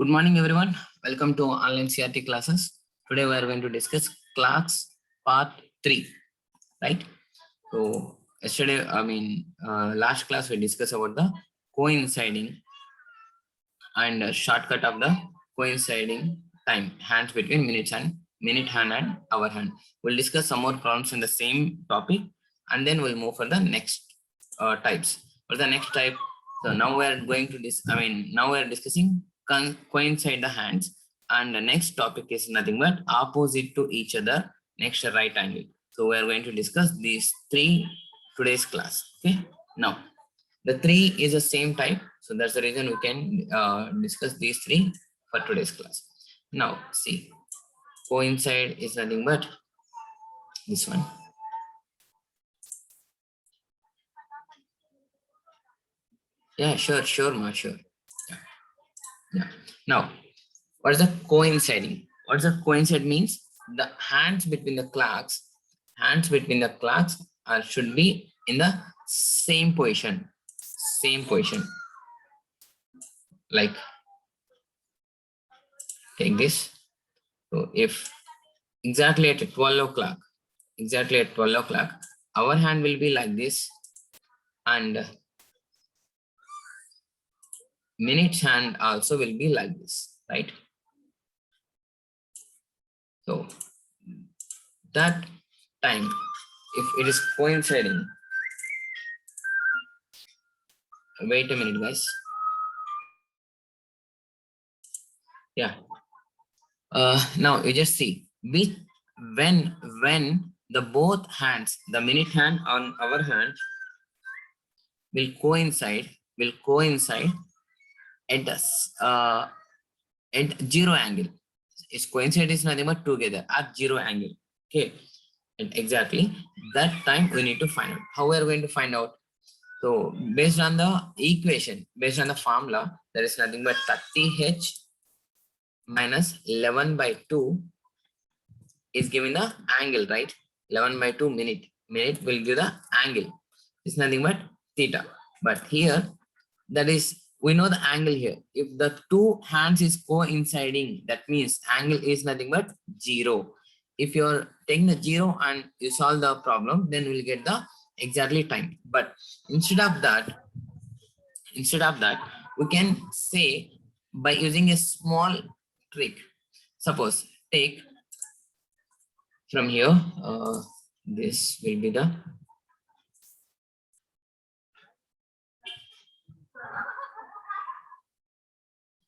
Good morning, everyone. Welcome to online CRT classes. Today we are going to discuss clocks part 3, right? So yesterday, last class we discussed about the coinciding and shortcut of the coinciding time, hands between minute hand and hour hand. We'll discuss some more problems in the same topic, and then we'll move for the next types. For the next type, so now we are going to now we are discussing coincide the hands, and the next topic is nothing but opposite to each other, next right angle. So we are going to discuss these three today's class. Okay, now the three is the same type, so that's the reason we can discuss these three for today's class. Now see, coincide is nothing but this one. Yeah, sure, ma, sure. Yeah. Now, what is the coinciding? What does the coincide means? The hands between the clocks should be in the same position. Like, take this. So if exactly at 12 o'clock, our hand will be like this, and minute hand also will be like this, right? So that time, if it is coinciding, wait a minute, guys. Yeah. Now you just see when the both hands, the minute hand on our hand will coincide at at 0 angle. Its coincide is nothing but together at 0 angle. Okay, and exactly that time we need to find out. How we are going to find out? So based on the equation, based on the formula, there is nothing but 30h minus 11 by 2 is giving the angle, right? 11 by 2 minute will give the angle. It's nothing but theta. But here, that is, we know the angle here. If the two hands is coinciding, that means angle is nothing but 0. If you're taking the 0 and you solve the problem, then we'll get the exactly time. But instead of that, we can say by using a small trick. Suppose take from here, this will be the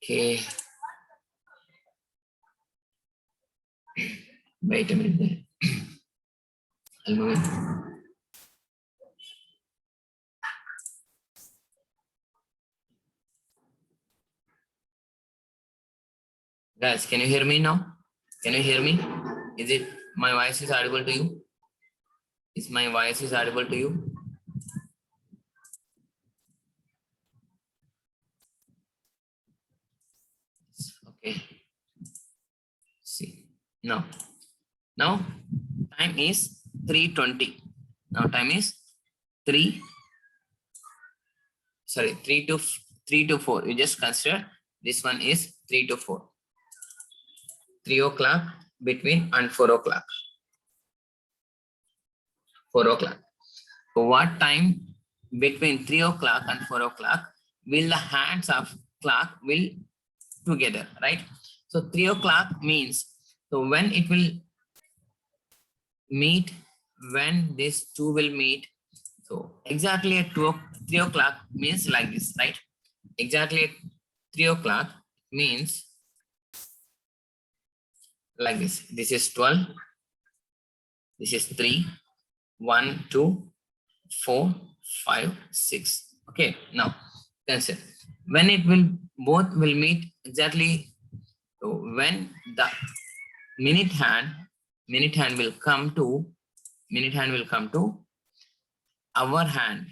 okay. Wait a minute there. I'll move it. Guys, can you hear me now? Can you hear me? Is it my voice is audible to you? Is my voice is audible to you? Okay. See. Now time is 3:20. Now time is 3 to 4. You just consider this one is 3 to 4. 3 o'clock between and 4 o'clock. 4 o'clock. So what time between 3 o'clock and 4 o'clock will the hands of clock will together, right? So 3 o'clock means, so when it will meet, when these two will meet, so exactly at 3 o'clock means like this, right? Exactly at 3 o'clock means like this. This is 12. This is 3. 1, 2, 4, 5, 6. Okay, now consider when it will both will meet exactly. So when the minute hand will come to our hand,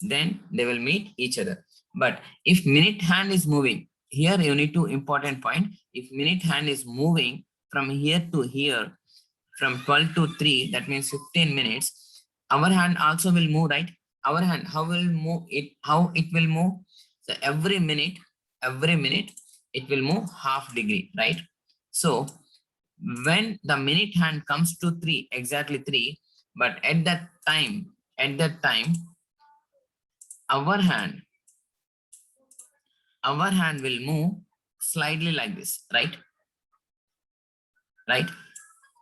then they will meet each other. But if minute hand is moving, here you need to important point. If minute hand is moving from here to here, from 12 to 3, that means 15 minutes, our hand also will move, right? Our hand, how it will move? So every minute every minute it will move half degree, right? So when the minute hand comes to 3, exactly 3, but at that time, our hand will move slightly like this, right?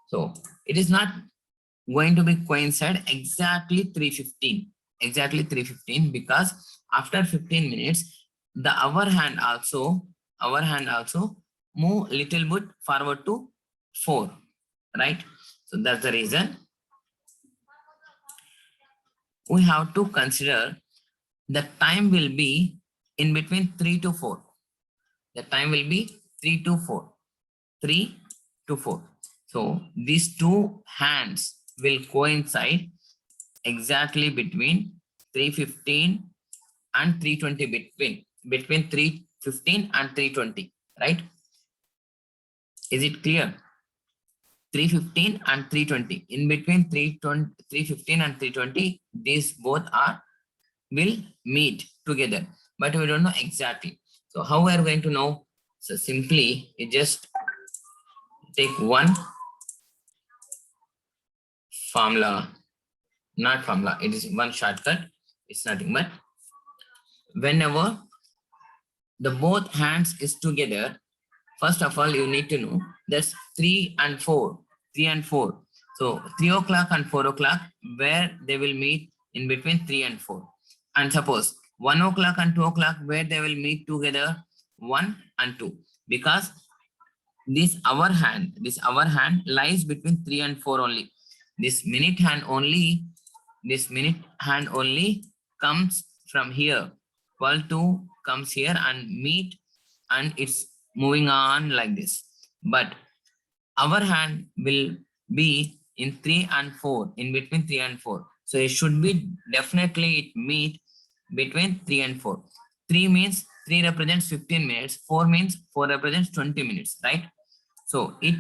So it is not going to be coincide exactly 3:15, because after 15 minutes the our hand also move little bit forward to 4, right? So that's the reason we have to consider the time will be in between 3 to 4. The time will be 3 to 4. 3 to 4. So these two hands will coincide exactly between 3:15 and 3:20, between 3:15 and 3:20, right? Is it clear? 3:15 and 3:20. In between 3:15 and 3:20, these both will meet together, but we don't know exactly. So how we are going to know? So simply you just take one formula, not formula, it is one shortcut. It's nothing but whenever the both hands is together, first of all you need to know that's 3 and 4. So 3 o'clock and 4 o'clock, where they will meet in between 3 and 4. And suppose 1 o'clock and 2 o'clock, where they will meet together 1 and 2, because this our hand lies between 3 and 4 only. This minute hand only comes from here. 12 comes here and meet, and it's moving on like this. But our hand will be in 3 and 4, in between 3 and 4. So it should be definitely it meet between 3 and 4. 3 means 3 represents 15 minutes. 4 means 4 represents 20 minutes, right? So it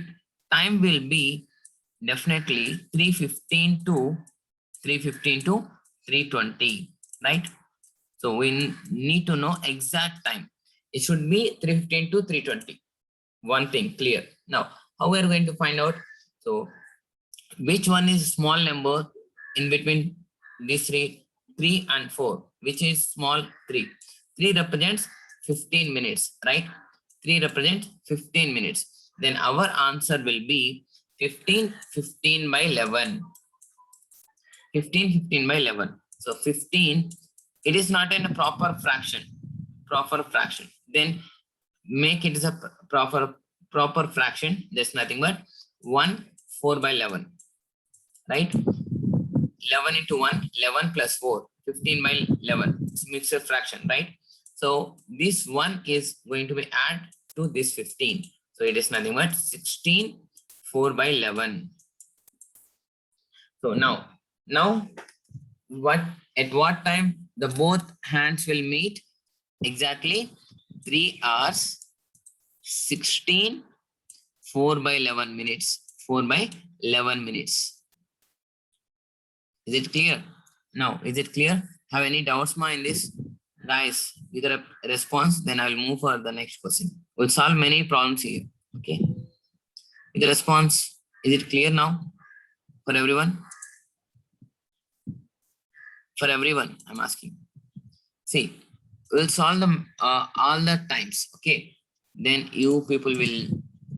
time will be definitely 3:15 to 3:20, right? So we need to know exact time. It should be 3:15 to 3:20. One thing clear. Now, how we are going to find out? So which one is small number in between these 3 and 4? Which is small? 3. 3 represents 15 minutes, right? 3 represents 15 minutes. Then our answer will be 15 by 11. 15 by 11. So 15, it is not in a proper fraction. Then make it as a proper fraction. There's nothing but 4 by 11, right? 11 into 1, 11 plus 4, 15 by 11. It's mixed fraction, right? So this one is going to be add to this 15. So it is nothing but 16, 4 by 11. So now at what time the both hands will meet? Exactly 3 hours, 16, 4 by 11 minutes. 4 by 11 minutes. Is it clear? Now, is it clear? Have any doubts in this? Guys, either a response, then I will move for the next question. We'll solve many problems here. Okay. With the response, is it clear now for everyone? For everyone, I'm asking. See, we'll solve them all the times. Okay. Then you people will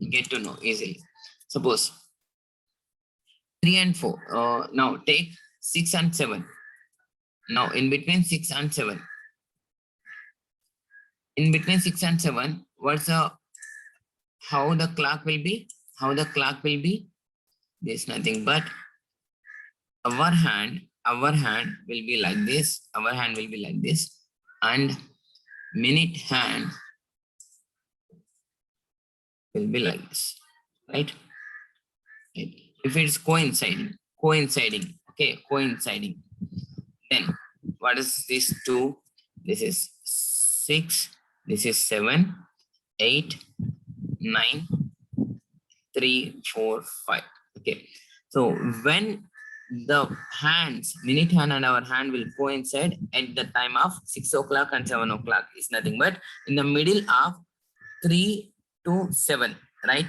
get to know easily. Suppose 3 and 4. Now take 6 and 7. Now in between 6 and 7. In between 6 and 7, how the clock will be? There's nothing but our hand will be like this. And minute hand will be like this, right? If it's coinciding, okay, coinciding. Then what is this 2? This is 6. This is 7, 8, 9, 3, 4, 5. Okay. So when the hands, minute hand and our hand will coincide at the time of 6 o'clock and 7 o'clock. Is nothing but in the middle of 3 to 7, right?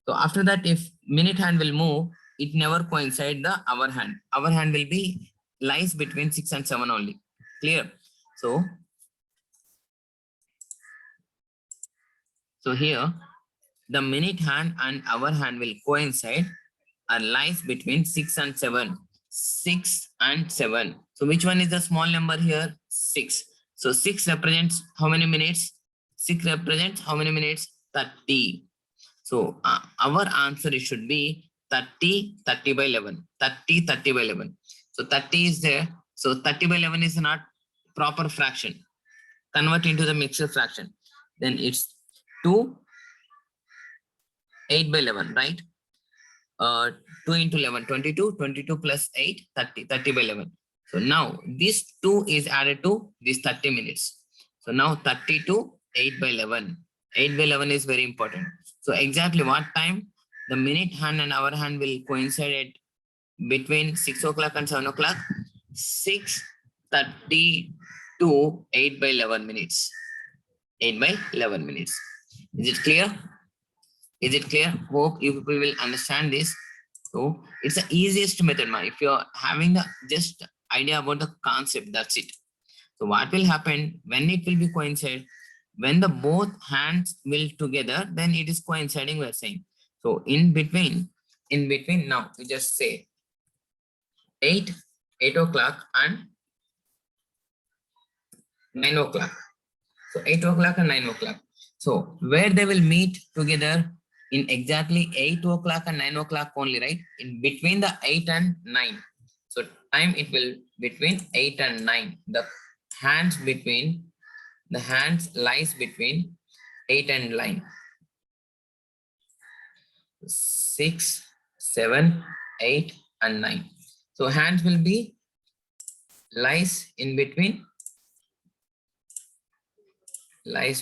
So after that, if minute hand will move, it never coincide the hour hand. Our hand will be lies between 6 and 7 only. Clear? So here the minute hand and hour hand will coincide or lies between 6 and 7. 6 and 7. So which one is the small number here? 6. So 6 represents how many minutes? 6 represents how many minutes? 30. So our answer should be 30, 30 by 11. 30, 30 by 11. So 30 is there. So 30 by 11 is not proper fraction. Convert into the mixed fraction. Then it's 2, 8 by 11, right? 2 into 11, 22, 22 plus 8, 30, 30 by 11. So now this 2 is added to this 30 minutes. So now 32, 8 by 11. 8 by 11 is very important. So exactly what time the minute hand and hour hand will coincide at between 6 o'clock and 7 o'clock? 6:32, 8 by 11 minutes. 8 by 11 minutes. Is it clear? Is it clear? Hope you people will understand this. So it's the easiest method, man. If you're having the just idea about the concept, that's it. So what will happen when it will be coincide? When the both hands will together, then it is coinciding, we're saying. So in between now, we just say 8 o'clock and 9 o'clock. So 8 o'clock and 9 o'clock. So where they will meet together in exactly 8 o'clock and 9 o'clock only, right? In between the 8 and 9. So time it will between 8 and 9. The hands lies between 8 and 9. 6, 7, 8 and 9. So hands will be lies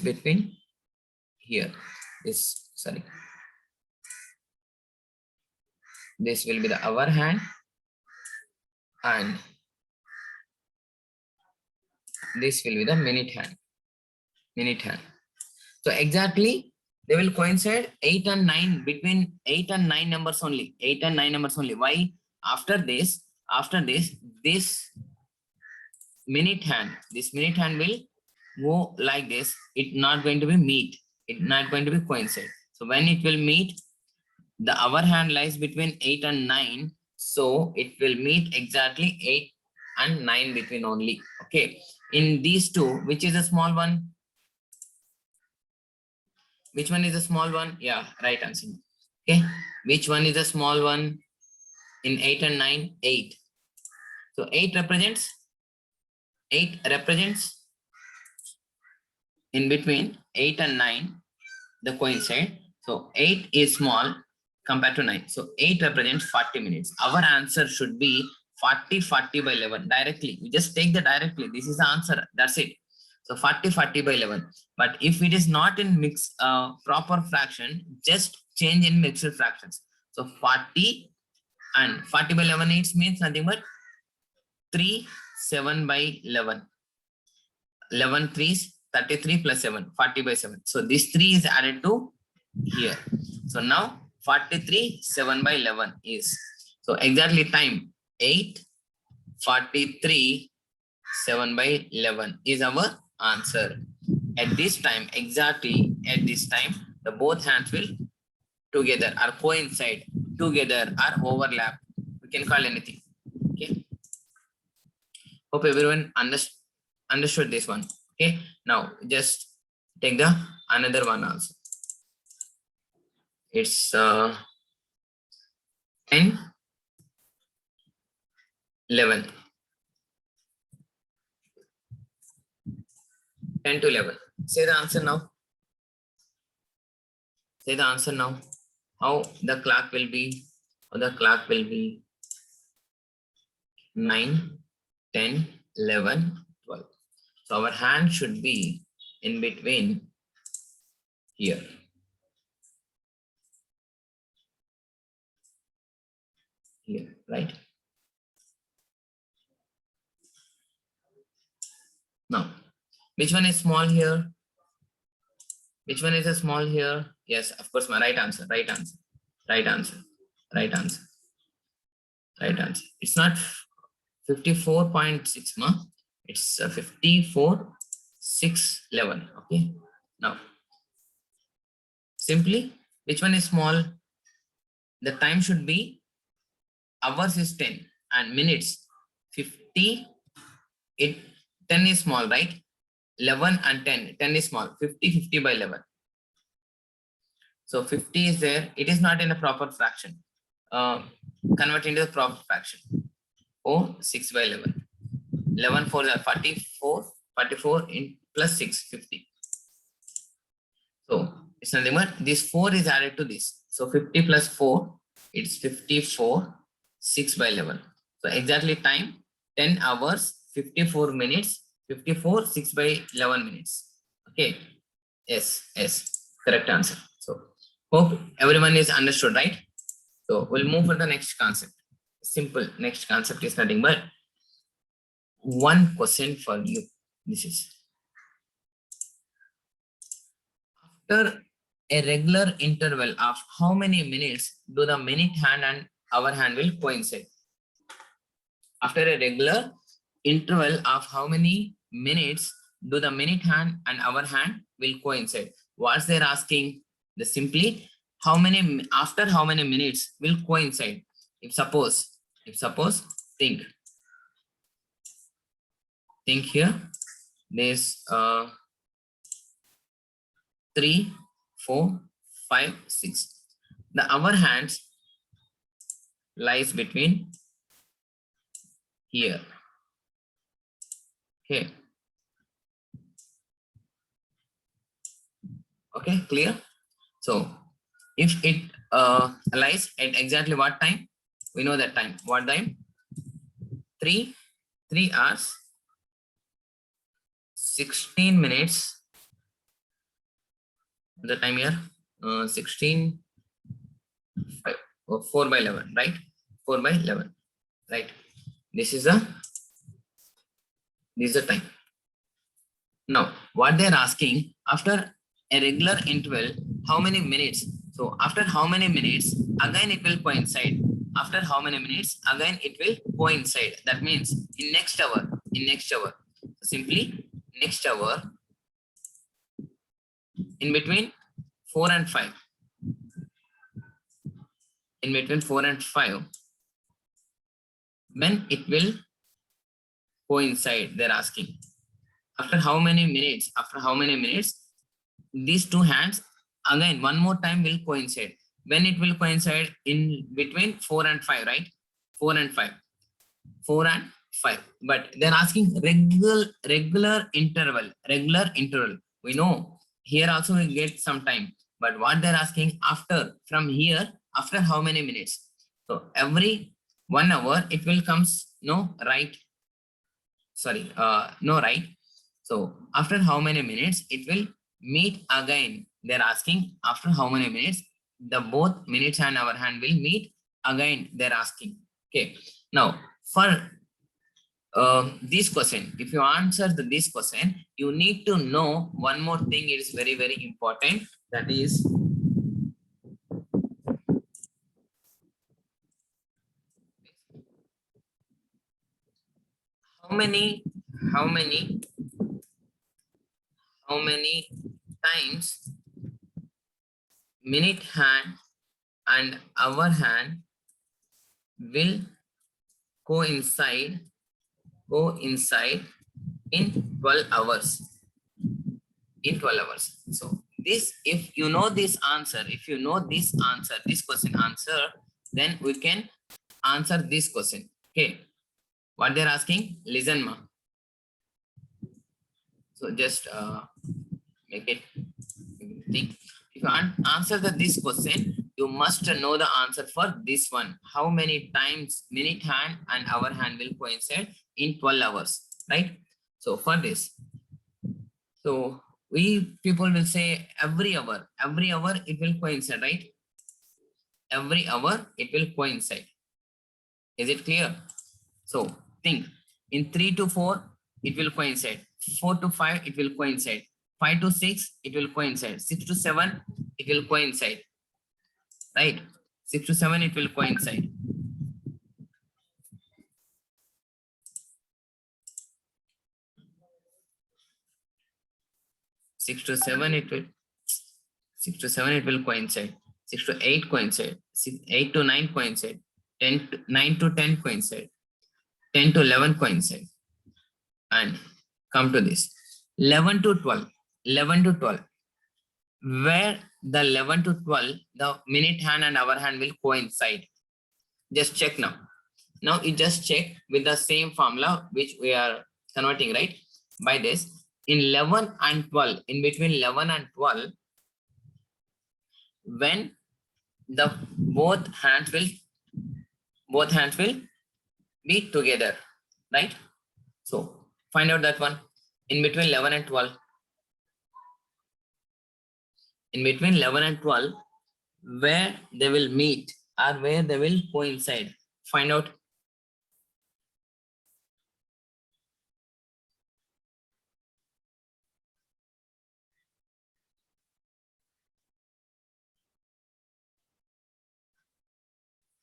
between here. This will be the hour hand and this will be the minute hand. So exactly they will coincide 8 and 9, between 8 and 9 numbers only. 8 and 9 numbers only. Why? After this, this minute hand will go like this. It not going to be meet. It not going to be coincide. So when it will meet, the hour hand lies between 8 and 9. So it will meet exactly 8 and 9 between only. Okay. In these two, which is a small one? Which one is a small one? Yeah, right answer. Okay. Which one is a small one in 8 and 9? 8. So 8 represents in between 8 and 9, the coincide. So 8 is small compared to 9. So 8 represents 40 minutes. Our answer should be 40, 40 by 11 directly. We just take the directly. This is the answer. That's it. So 40, 40 by 11. But if it is not in proper fraction, just change in mixed fractions. So 40 and 40 by 11 it means nothing but 3, 7 by 11. 11 3s 33 plus 7, 40 by 7. So this 3 is added to here. So now 43, 7 by 11 is. So exactly time 8, 43, 7 by 11 is our answer. At this time, exactly at this time, the both hands will together or coincide, together or overlap. We can call anything. Okay. Hope everyone understood this one. Okay. Now just take the another one also. It's 10, 11. 10 to 11. Say the answer now. Say the answer now. How the clock will be? How the clock will be? 9, 10, 11, 12. So our hand should be in between here. Here, right? Which one is small here? Which one is a small here? Yes, of course, my right answer, right answer, right answer, right answer, right answer. It's not 54.6, ma. It's 54.611. Okay. Now, simply, which one is small? The time should be hours is 10 and minutes 50. It 10 is small, right? 11 and 10. 10 is small. 50 by 11. So 50 is there. It is not in a proper fraction. Convert into the proper fraction. 6 by 11. 11 4 are 44. 44 in plus 6, 50. So it's nothing but this 4 is added to this. So 50 plus 4, it's 54, 6 by 11. So exactly time 10 hours, 54 minutes, 54, 6 by 11 minutes. Okay. Yes, yes. Correct answer. So hope everyone is understood, right? So we'll move for the next concept. Simple. Next concept is nothing but one question for you. This is after a regular interval of how many minutes do the minute hand and hour hand will coincide? After a regular interval of how many minutes do the minute hand and hour hand will coincide? What's they're asking? The simply how many after how many minutes will coincide? If suppose think here there's 3, 4, 5, 6. The hour hands lies between here. Okay. Okay, clear? So if it lies at exactly what time? We know that time. What time? 3 hours, 16 minutes. The time here, 16, 5, 4 by 11, right? 4 by 11, right? This is the time. Now, what they're asking, after a regular interval, how many minutes? So after how many minutes, again it will coincide. After how many minutes, again it will coincide. That means in next hour, simply next hour, in between 4 and 5. In between 4 and 5, when it will coincide, they're asking. After how many minutes? After how many minutes? These two hands again one more time will coincide. When it will coincide? In between 4 and 5, right? 4 and 5. 4 and 5. But they're asking regular interval. Regular interval. We know here also we get some time. But what they're asking after, from here, after how many minutes? So every 1 hour it will comes, no, right? Sorry, no, right? So after how many minutes it will meet again? They're asking after how many minutes the both minutes and hour hand will meet again, they're asking. Okay. Now for this question, if you answer this question, you need to know one more thing. It is very, very important. That is how many times minute hand and hour hand will coincide in 12 hours. In 12 hours. So this, if you know this answer, this question answer, then we can answer this question. Okay. What they're asking, listen, ma. So just make it think. If you answer this question, you must know the answer for this one. How many times minute hand and hour hand will coincide in 12 hours, right? So for this, so we people will say every hour it will coincide, right? Every hour it will coincide. Is it clear? So think in 3 to 4, it will coincide. 4 to 5, it will coincide. 5 to 6, it will coincide. 6 to 7, it will coincide. Right? 6 to 7, it will coincide. Six to seven, it will coincide. 6 to 8 coincide. 8 to 9 coincide. 9 to 10 coincide. 10 to 11 coincide. And come to this 11 to 12. 11 to 12. Where the 11 to 12, the minute hand and hour hand will coincide. Just check now. Now you just check with the same formula which we are converting, right? By this, in 11 and 12, in between 11 and 12, when the both hands will be together, right? So find out that one. In between 11 and 12. In between 11 and 12, where they will meet or where they will coincide. Find out.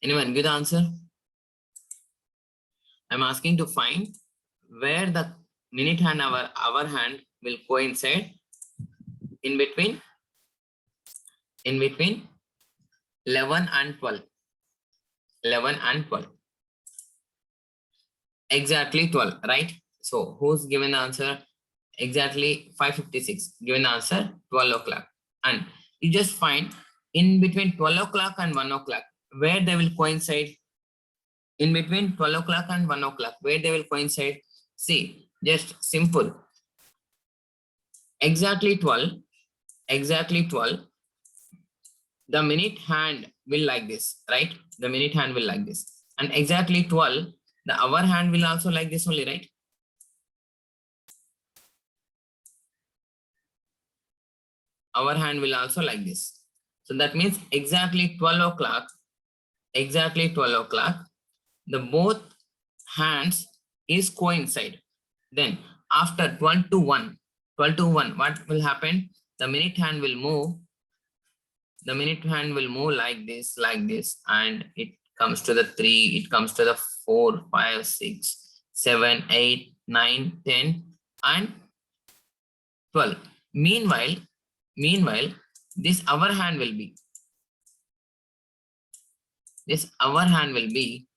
Anyone give the answer? I'm asking to find where the minute hand hour hand will coincide in between 11 and 12. 11 and 12. Exactly 12, right? So who's given the answer? Exactly 5:56. Given the answer 12 o'clock. And you just find in between 12 o'clock and 1 o'clock, where they will coincide. In between 12 o'clock and 1 o'clock, where they will coincide. See, just simple. Exactly 12. The minute hand will like this, right? The minute hand will like this. And exactly 12, the hour hand will also like this only, right? Our hand will also like this. So that means exactly 12 o'clock, the both hands is coincide. Then after 12 to 1, what will happen? The minute hand will move. The minute hand will move like this, and it comes to the 3, it comes to the 4, 5, 6, 7, 8, 9, 10, and 12. Meanwhile, this hour hand will be. This hour hand will be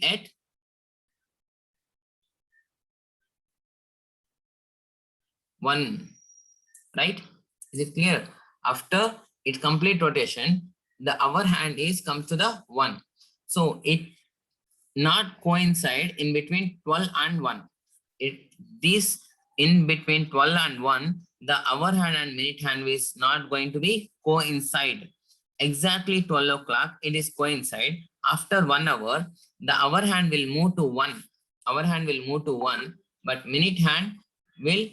at 1, right? Is it clear? After its complete rotation, the hour hand is comes to the 1. So it not coincide in between 12 and 1. This in between 12 and 1, the hour hand and minute hand is not going to be coincide. Exactly 12 o'clock, it is coincide. After 1 hour, the hour hand will move to 1. Hour hand will move to 1, but minute hand will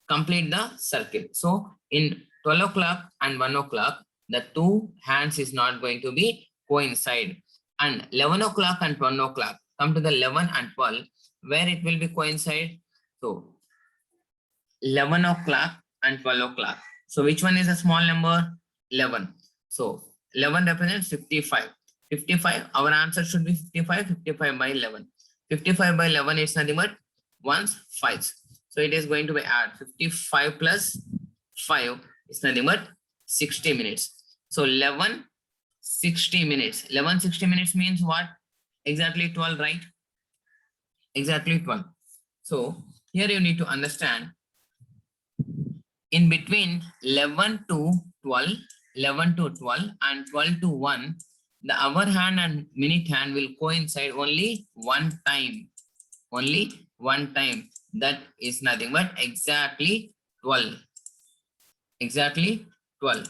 complete the circle. So in 12 o'clock and 1 o'clock, the two hands is not going to be coincide. And 11 o'clock and 1 o'clock, come to the 11 and 12, where it will be coincide. So 11 o'clock and 12 o'clock. So which one is a small number? 11. So 11 represents 55. 55, our answer should be 55. 55 by 11. 55 by 11 is nothing but 1s 5s. So it is going to be add 55 plus 5 is nothing but 60 minutes. So 11 60 minutes. 11 60 minutes means what? Exactly 12, right? Exactly 12. So here you need to understand, in between 11 to 12 and 12 to 1, the hour hand and minute hand will coincide only one time. Only one time. That is nothing but exactly 12. Exactly 12.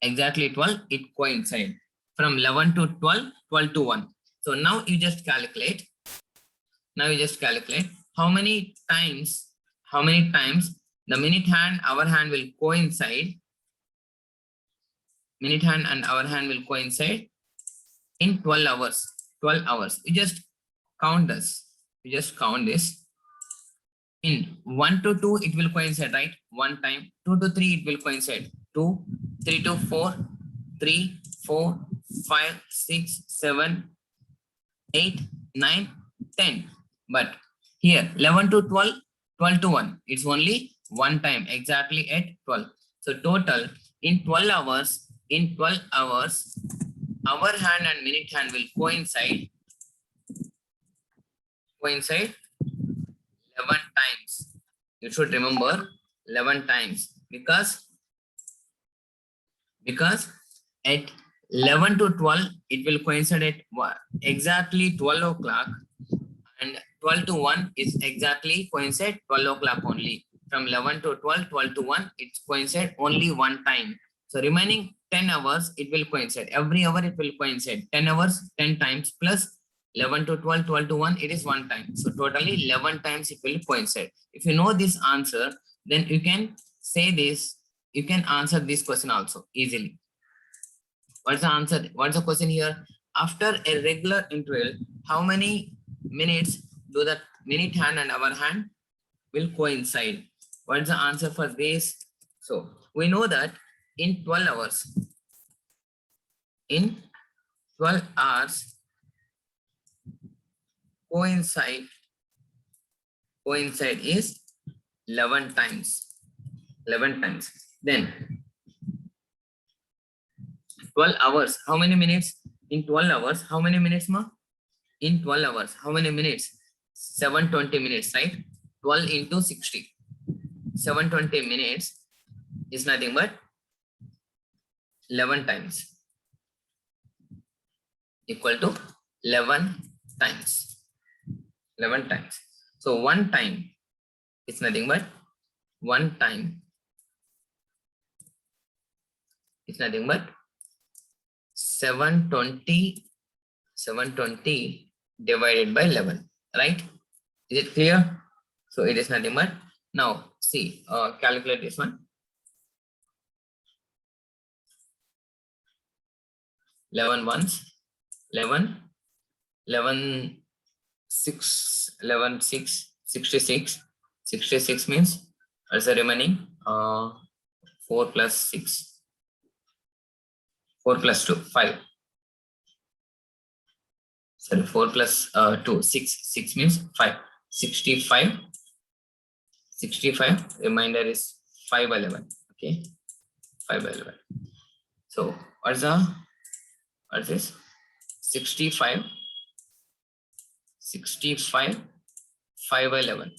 Exactly 12, it coincides from 11 to 12, 12 to 1. So now you just calculate. How many times the minute hand, our hand will coincide. Minute hand and our hand will coincide in 12 hours. 12 hours. You just count this. You just count this. In 1 to 2, it will coincide, right? One time. 2 to 3, it will coincide. 2, 3 to 4, 3, 4, 5, 6, 7, 8, 9, 10. But here, 11 to 12, 12 to 1. It's only one time, exactly at 12. So total, in 12 hours, our hand and minute hand will coincide 11 times. You should remember 11 times because at 11 to 12, it will coincide at exactly 12 o'clock, and 12 to 1 is exactly coincide 12 o'clock only. From 11 to 12, 12 to 1, it's coincide only one time. So remaining 10 hours, it will coincide. Every hour it will coincide. 10 hours, 10 times plus 11 to 12, 12 to 1, it is one time. So totally 11 times it will coincide. If you know this answer, then you can say this, you can answer this question also easily. What's the answer? What's the question here? After a regular interval, how many minutes do the minute hand and our hand will coincide? What's the answer for this? So we know that in 12 hours, coincide is 11 times. 11 times. Then 12 hours, how many minutes? In 12 hours, how many minutes, ma? In 12 hours, how many minutes? 720 minutes, right? 12 into 60. 720 minutes is nothing but 11 times. Equal to 11 times. 11 times. So one time is nothing but one time. It's nothing but 720 divided by 11, right? Is it clear? So it is nothing but, now see, calculate this one. 11 ones, 11, 11, 6, 11, 6, 66. 66 means, as the remaining 4 plus 6. 4 plus 2, 5. Sorry, 4 plus 2, 6. 6 means 5. 65. 65. Remainder is 5 by 11. Okay. 5 by 11. So what's this? 65. 65. 5 by 11.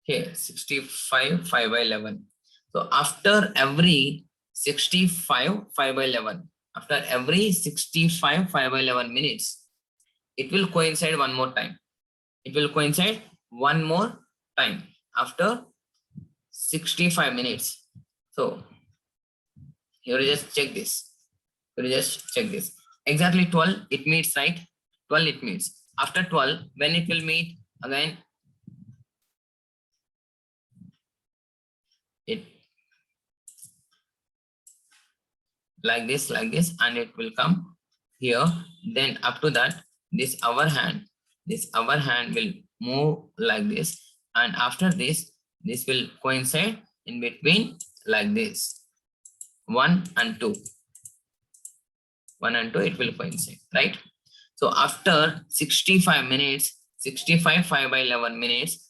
Okay. 65. 5 by 11. So after every 65, 5 by 11, after every 65, 5 by 11 minutes, it will coincide one more time. It will coincide one more time after 65 minutes. So here you just check this. Exactly 12 it meets, right? 12 it meets. After 12, when it will meet again, it like this, and it will come here. Then up to that, this our hand will move like this, and after this will coincide in between like this. 1 and 2. 1 and 2, it will coincide, right? So after 65 minutes, 65 5 by 11 minutes,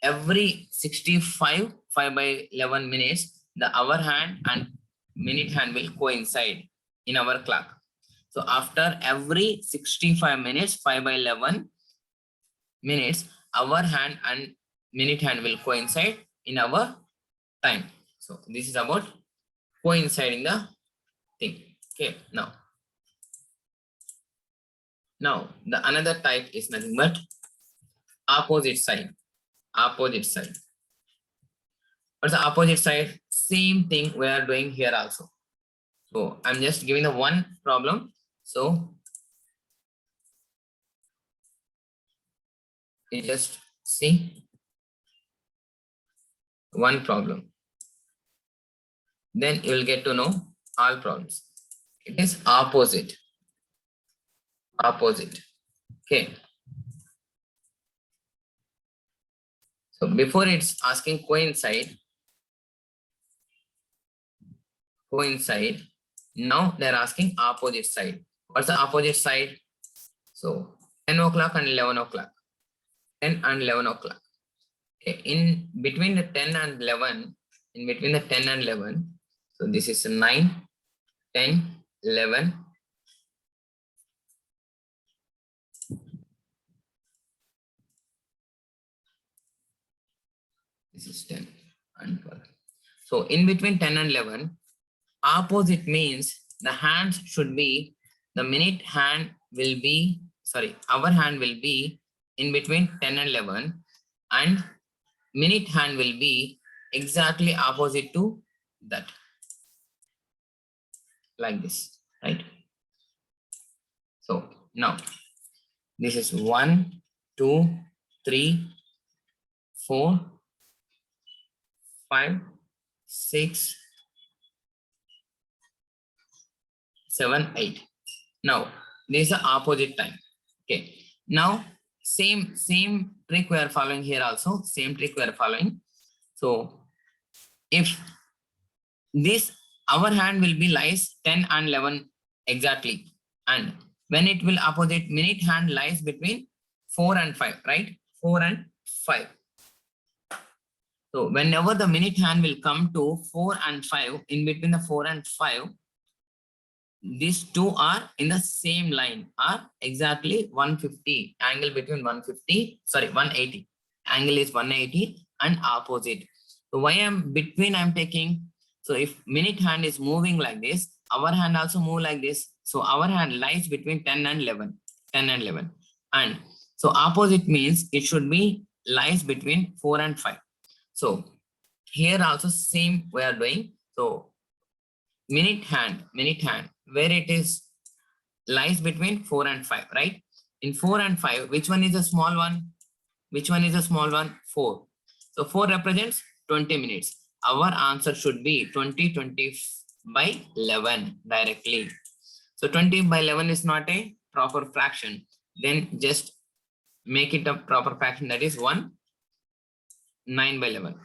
every 65 5 by 11 minutes, the hour hand and minute hand will coincide in our clock. So after every 65 minutes, 5 by 11 minutes, our hand and minute hand will coincide in our time. So this is about coinciding the thing. Okay, now the another type is nothing but opposite side. What's the opposite side? Same thing we are doing here also. So I'm just giving the one problem. So you just See, one problem. Then you will get to know all problems. It is opposite. Opposite. Okay. So before it's asking coincide. Now they're asking opposite side. What's the opposite side? So 10 o'clock and 11 o'clock. 10 and 11 o'clock. Okay. In between the 10 and 11, so this is 9, 10, 11. This is 10 and 12. So in between 10 and 11, opposite means the hands should be, the minute hand will be, our hand will be in between 10 and 11, and minute hand will be exactly opposite to that. Like this, right? So now this is 1, 2, 3, 4, 5, 6, 7, 8. Now this is the opposite time. Okay. Now same trick we are following here also. Same trick we are following. So if this, our hand will be lies 10 and 11 exactly, and when it will opposite, minute hand lies between 4 and 5, right? 4 and 5. So whenever the minute hand will come to 4 and 5, in between the 4 and 5, these two are in the same line, are exactly 150, angle between 180. Angle is 180 and opposite. So why I'm taking, so if minute hand is moving like this, our hand also move like this. So our hand lies between 10 and 11. And so opposite means it should be lies between 4 and 5. So here also same we are doing. So minute hand, where it is lies between 4 and 5, right? In 4 and 5, which one is a small one? 4. So 4 represents 20 minutes. Our answer should be 20 by 11 directly. So 20 by 11 is not a proper fraction. Then just make it a proper fraction, that is 9 by 11.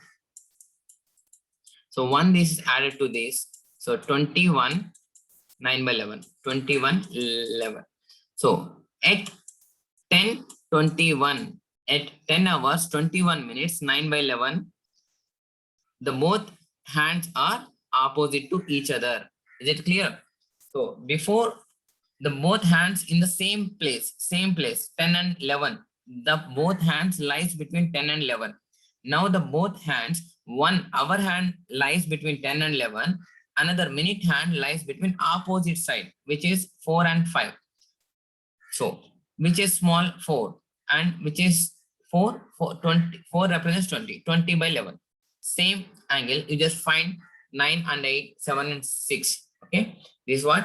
So 1 this is added to this. So 21, 9 by 11, 21, 11. So at 10:21, at 10 hours, 21 minutes, 9 by 11, the both hands are opposite to each other. Is it clear? So before, the both hands in the same place, 10 and 11, the both hands lies between 10 and 11. Now the both hands, our hand lies between 10 and 11, another minute hand lies between opposite side, which is 4 and 5. So which is small? 4, and which is 4 represents 20 by 11. Same angle, you just find 9 and 8, 7 and 6. Okay, this is what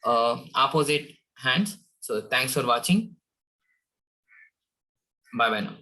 opposite hands. So thanks for watching. Bye bye now.